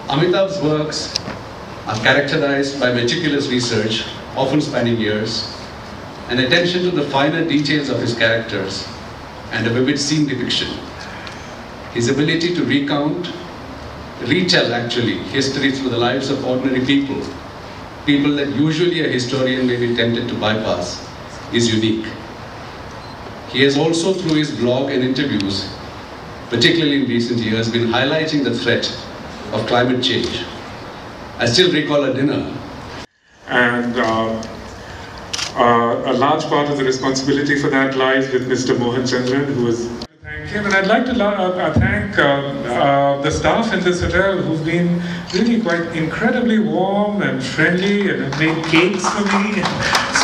Amitabh's works are characterized by meticulous research, often spanning years, an attention to the finer details of his characters, and a vivid scene depiction. His ability to retell actually, history through the lives of ordinary people, people that usually a historian may be tempted to bypass, is unique. He has also, through his blog and interviews, particularly in recent years, been highlighting the threat of climate change. I still recall a dinner. And a large part of the responsibility for that lies with Mr. Mohan Chandran, who is... Thank him, and I'd like to thank the staff in this hotel who've been really quite incredibly warm and friendly and have made cakes for me,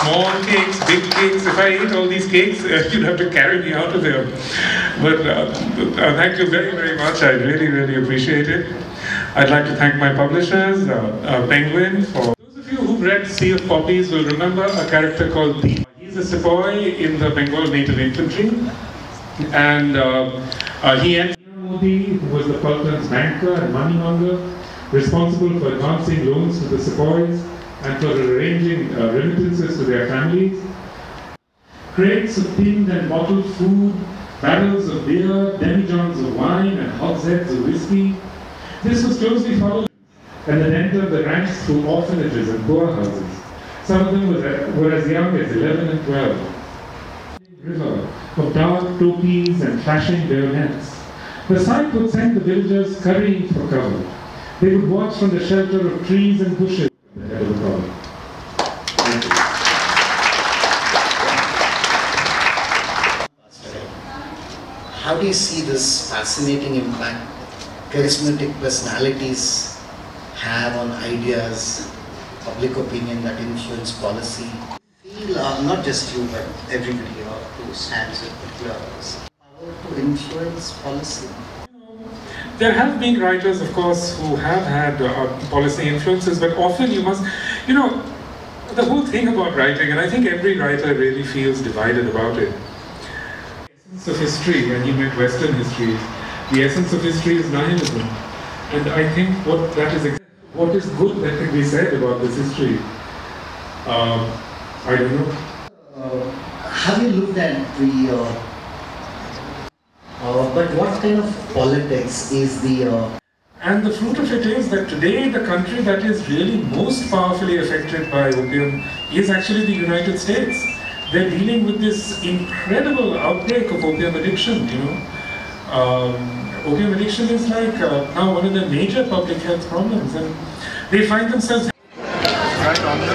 small cakes, big cakes. If I ate all these cakes, you'd have to carry me out of here. But thank you very, very much. I really, really appreciate it. I'd like to thank my publishers, Penguin, for... Those of you who've read Sea of Poppies will remember a character called Deep. He's a sepoy in the Bengal Native Infantry. And he and Modi, who was the Sultan's banker and moneymonger, responsible for advancing loans to the sepoys and for arranging remittances to their families. Crates of tinned and bottled food, barrels of beer, demijohns of wine, and hogsheads of whiskey. This was closely followed and then entered the ranks through orphanages and poorhouses. Some of them were as young as 11 and 12. River of dark topis and flashing bayonets. The sight would send the villagers scurrying for cover. They would watch from the shelter of trees and bushes at the head of the column. How do you see this fascinating impact charismatic personalities have on ideas, public opinion that influence policy? Not just you, but everybody who stands with particular power to influence policy. There have been writers, of course, who have had policy influences, but often you must, the whole thing about writing, and I think every writer really feels divided about it. The essence of history, and he meant Western history, the essence of history is nihilism. And I think what is good that can be said about this history? I don't know. Have you looked at but what kind of politics is And the fruit of it is that today the country that is really most powerfully affected by opium is actually the United States. They're dealing with this incredible outbreak of opium addiction, Opium addiction is like now one of the major public health problems, and they find themselves right on the